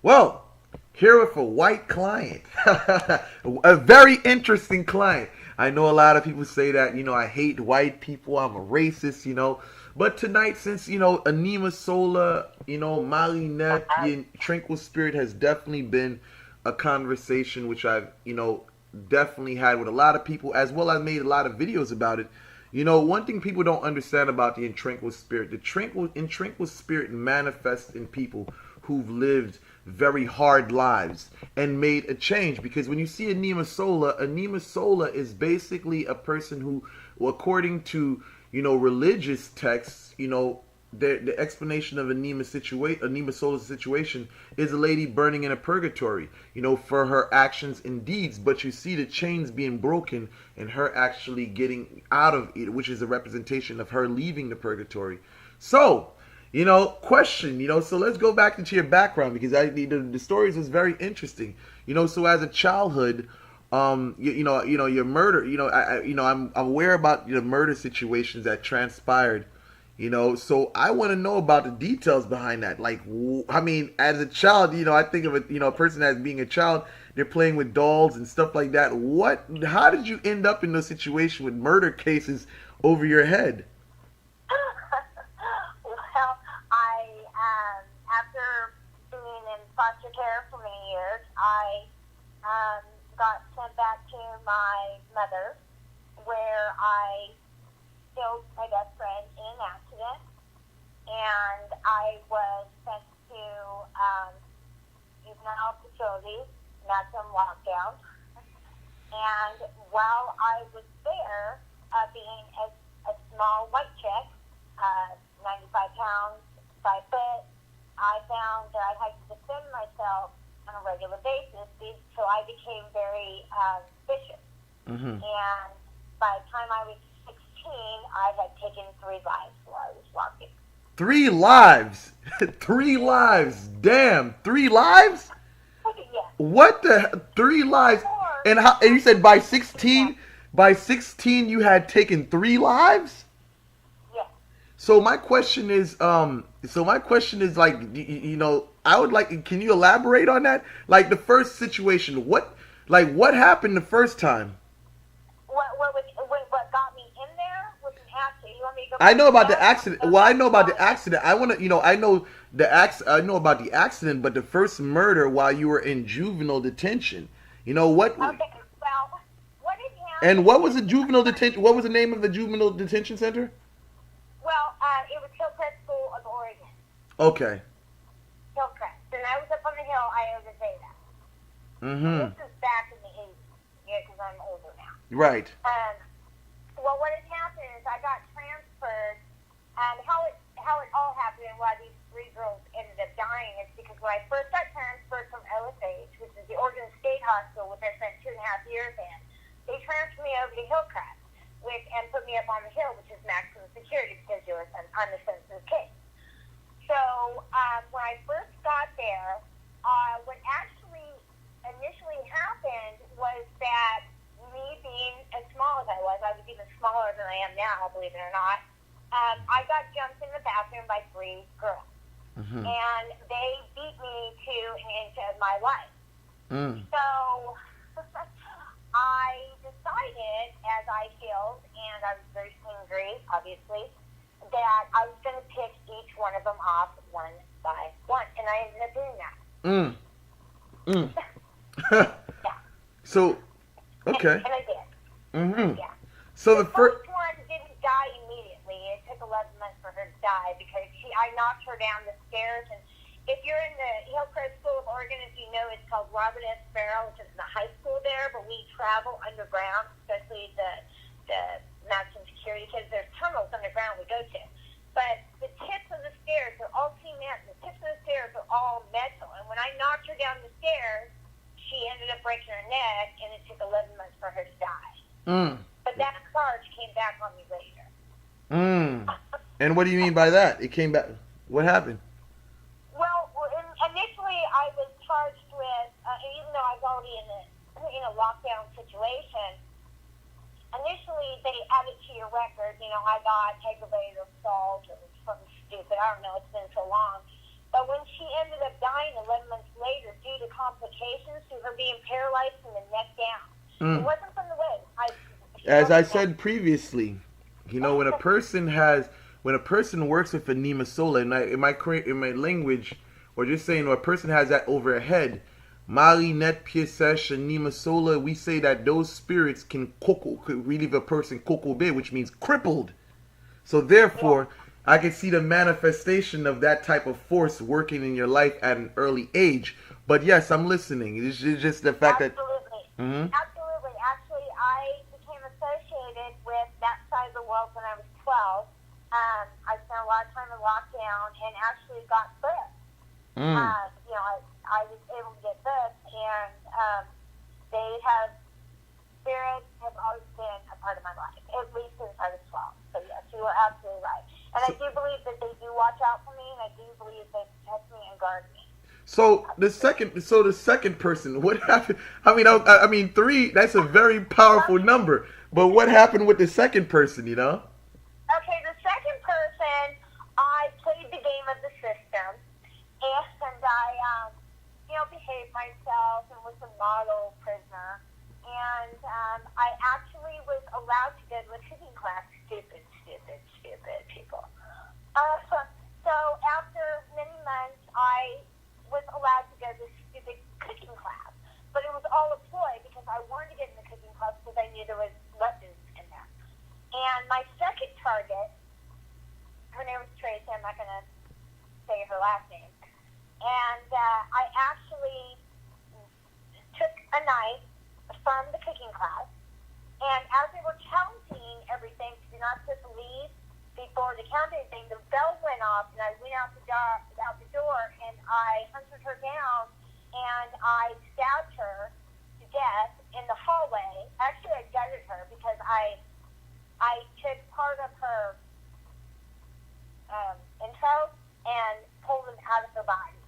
Well, here with a white client, a very interesting client. I know a lot of people say that, I hate white people, I'm a racist, But tonight, since, Anima, Sola, Malinette, and Tranquil Spirit has definitely been a conversation which I've, definitely had with a lot of people, as well as made a lot of videos about it. One thing people don't understand about the intranquil spirit, the intranquil spirit manifests in people who've lived very hard lives and made a change. Because when you see Anima Sola is basically a person who, according to religious texts, the explanation of Anima Sola's situation is a lady burning in a purgatory, for her actions and deeds. But you see the chains being broken and her actually getting out of it, which is a representation of her leaving the purgatory. So, question, so let's go back into your background because the stories was very interesting. So as a childhood, your murder, I'm aware about the murder situations that transpired. So I want to know about the details behind that. Like, I mean, as a child, I think of a person as being a child. They're playing with dolls and stuff like that. How did you end up in those situations with murder cases over your head? Well, after being in foster care for many years, I got sent back to my mother, where I killed my best friend in an accident, and I was sent to juvenile facility, maximum lockdown. And while I was there, being a small white chick, 95 pounds, 5 foot, I found that I had to defend myself on a regular basis, so I became very vicious. Mm-hmm. And by the time I was 16, I had taken 3 lives while I was walking. 3 lives? 3 lives? Damn, 3 lives? Yeah. What the 3 lives? And you said by 16, you had taken 3 lives? Yeah. So my question is, like, I would like, can you elaborate on that? Like the first situation, what happened the first time? What got me in there was an accident. You want me to go? I know about the accident. Well, I know about the accident. I want to, I know I know about the accident, but the first murder while you were in juvenile detention. What? Okay. Well, what had happened? And what was the juvenile detention? What was the name of the juvenile detention center? Well, it was Hillcrest School of Oregon. Okay. Hillcrest, and I was up on the hill. I always say that. Mm-hmm. This is back in the 80s, because I'm older now. Right. Well, what had happened is I got transferred, and how it all happened and why these 3 girls ended up dying is because when I first got transferred from OSH, which is the Oregon State Hospital, which I spent 2.5 years in, they transferred me over to Hillcrest, and put me up on the hill, which is maximum security because I'm a sensitive case. So when I first got there, what actually initially happened was that me being as small as I was even smaller than I am now, believe it or not, I got jumped in the bathroom by 3 girls. Mm-hmm. And they beat me to an inch of my life. Mm. So I decided, as I healed, and I was very angry, obviously, that I was going to pick each one of them off one by one. And I ended up doing that. Yeah. So, okay. And I did. Mm-hmm. Yeah. So the first one didn't die immediately. It took 11 months for her to die because I knocked her down the stairs. And if you're in the Hillcrest School of Oregon, as you know, it's called Robert S. Farrell, which is the high school there. But we travel underground, especially the maximum security kids. There's tunnels underground we go to. But the tips of the stairs are all cement. The tips of the stairs are all metal. And when I knocked her down the stairs, she ended up breaking her neck, and it took 11 months for her to die. Mm. But that charge came back on me later. Mm. And what do you mean by that? It came back. What happened? Well, initially I was charged with, even though I was already in a lockdown situation, initially they added to your record, I got aggravated assault or something stupid. I don't know, it's been so long. But when she ended up dying 11 months later, complications to her being paralyzed from the neck down. It Mm. wasn't from the waist. As I said previously, when a person works with Anima Sola, in my language, or just saying, when a person has that over a head, Mali Net Piesesh Anima Sola, we say that those spirits could relieve a person kokobe, which means crippled. So therefore, I can see the manifestation of that type of force working in your life at an early age. But yes, I'm listening. It's just the fact Absolutely. that. Mm-hmm. Absolutely. Actually, I became associated with that side of the world when I was 12. I spent a lot of time in lockdown and actually got booked. Mm. I was able to get booked, and spirits have always been a part of my life, at least since I was 12. So yes, you are absolutely right. And I do believe that they do watch out for me, and I do believe they protect me and guard me. So the second person, what happened? I mean, 3. That's a very powerful number. But what happened with the second person? Okay, the second person, I played the game of the system, and I, behaved myself and was a model prisoner. And I actually was allowed to go to a cooking class. Stupid people. So after many months, I was allowed to go to this stupid cooking class. But it was all a ploy because I wanted to get in the cooking class because I knew there was lessons in there. And my second target, her name was Tracy, I'm not going to say her last name. And I actually took a knife from the cooking class. And as they were counting everything, because you're not supposed to leave before they count anything, the bell went off, and I went out the door, and I hunted her down, and I stabbed her to death in the hallway. Actually, I gutted her because I took part of her intro and pulled them out of her body.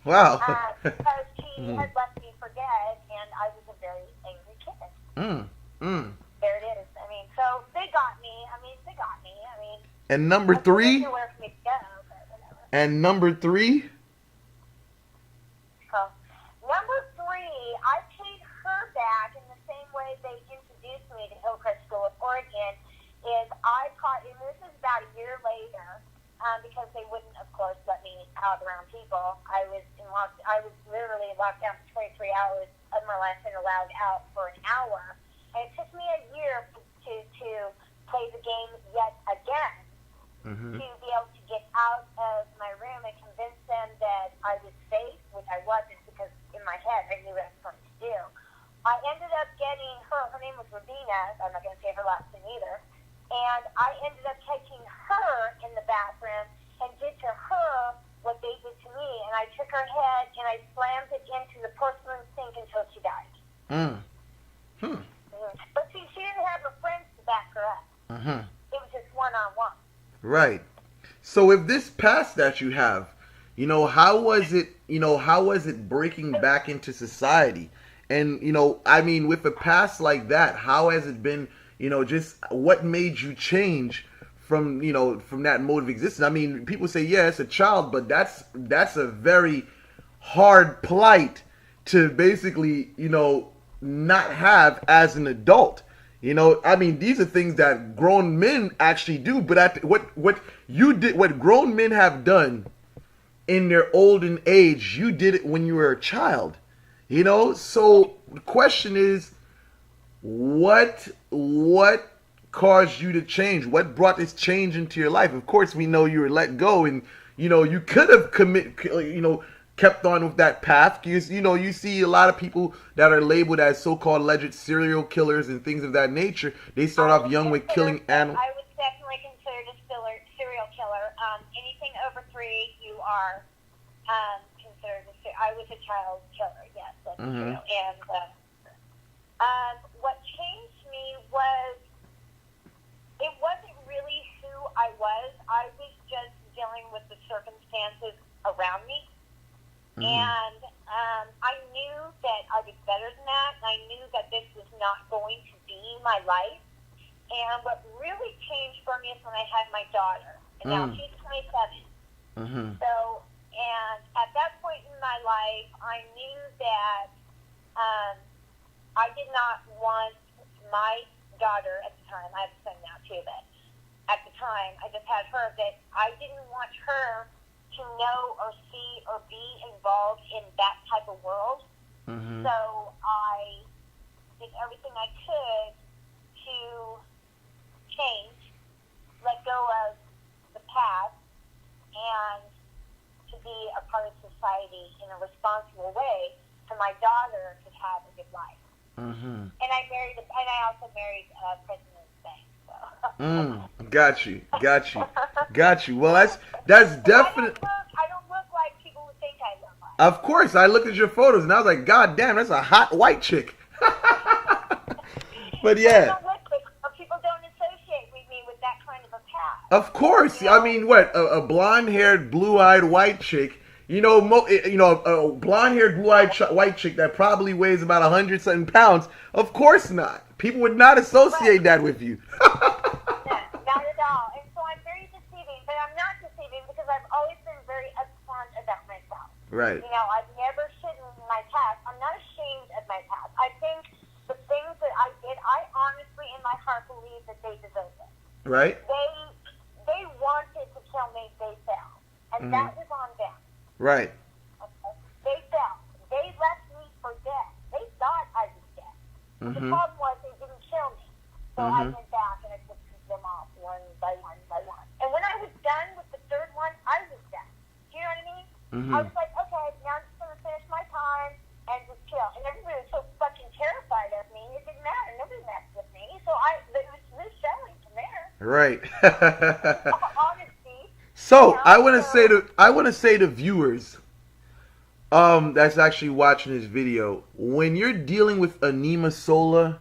Wow. Because she had left me for dead, and I was a very angry kid. There it is. So they got me. And number 3? Nowhere for me to go, but whatever. And number 3? So, number 3, I paid her back in the same way they introduced me to Hillcrest School of Oregon. Is I caught, and this is about a year later, because they wouldn't, of course, let me out around people. I was literally locked down for 23 hours of my life and allowed out for an hour. And it took me a year to play the game yet again, to be able to get out of my room and convince them that I was safe, which I wasn't, because in my head I knew what I was going to do. I ended up getting her name was Rabina, I'm not going to say her last name either, and I ended up taking her in the bathroom and did to her what they did to me, and I took her head and I slammed it into the porcelain sink until she died. But see, she didn't have her friends to back her up. It was just one-on-one. Right. So with this past that you have, how was it breaking back into society? And, with a past like that, how has it been, just what made you change from that mode of existence? People say, yeah, it's a child, but that's a very hard plight to basically, not have as an adult. These are things that grown men actually do, but what you did, what grown men have done in their olden age, you did it when you were a child. So the question is, what caused you to change? What brought this change into your life? Of course, we know you were let go, and you could have kept on with that path, because you see a lot of people that are labeled as so-called alleged serial killers and things of that nature. They start off young with killing animals. I was definitely considered a serial killer. Anything over 3, you are considered I was a child killer. Yes, that's true. And what changed me was, it wasn't really who I was. I was just dealing with the circumstances around me. And I knew that I was better than that, and I knew that this was not going to be my life. And what really changed for me is when I had my daughter, and now she's 27. So, and And at that point in my life, I knew that I did not want my daughter at the time. I have a son now too, but at the time I just had her. That I didn't want her to know or see or be involved in that type of world. Mm-hmm. So I did everything I could to change, let go of the past, and to be a part of society in a responsible way for my daughter to have a good life. Mm-hmm. And I also married President Bank. So. Got you. Well, that's definitely. I don't look like people would think I look like. Of course, I looked at your photos and I was like, God damn, that's a hot white chick. But yeah. People don't associate with me with that kind of a past. Of course. You know? I mean, what a blonde-haired, blue-eyed white chick. A blonde-haired, blue-eyed white chick that probably weighs about 100-something pounds. Of course not. People would not associate that with you. No, not at all. And so I'm very deceiving, but I'm not deceiving because I've always been very upfront about myself. Right. I've never hidden my past. I'm not ashamed of my past. I think the things that I did, I honestly, in my heart, believe that they deserve it. Right. They wanted to kill me. They failed, and that was on them. Right. Okay. They fell. They left me for dead. They thought I was dead. The problem was they didn't kill me. So I went back and I just took them off one by one by one. And when I was done with the third one, I was done. Do you know what I mean? I was like, okay, now I'm just going to finish my time and just chill. And everybody was so fucking terrified of me. It didn't matter. Nobody messed with me. So it was smooth sailing from there. Right. Honesty. So I want to say to viewers, that's actually watching this video, when you're dealing with Anima Sola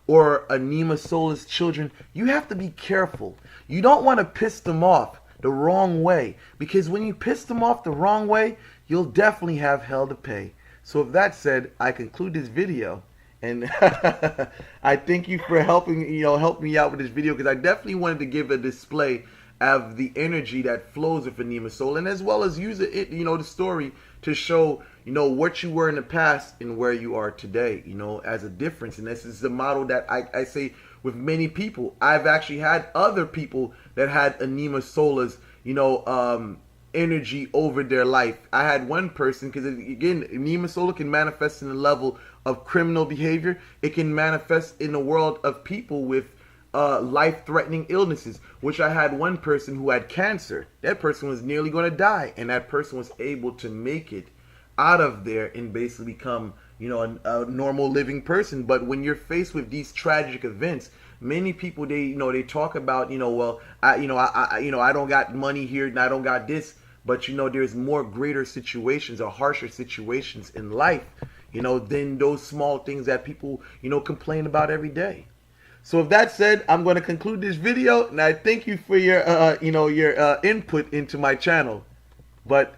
or Anima Sola's children, you have to be careful. You don't want to piss them off the wrong way, because when you piss them off the wrong way, you'll definitely have hell to pay. So with that said, I conclude this video. And I thank you for helping me out with this video, because I definitely wanted to give a display of the energy that flows with Anima Sola, and as well as use it, the story to show, what you were in the past and where you are today, as a difference. And this is the model that I say with many people. I've actually had other people that had Anima Sola's, energy over their life. I had one person, because again, Anima Sola can manifest in the level of criminal behavior. It can manifest in the world of people with life-threatening illnesses, which I had one person who had cancer. That person was nearly going to die, and that person was able to make it out of there and basically become, a normal living person. But when you're faced with these tragic events, many people, they talk about, I don't got money here and I don't got this, but there's more greater situations or harsher situations in life, than those small things that people, complain about every day. So with that said, I'm going to conclude this video, and I thank you for your, your input into my channel. But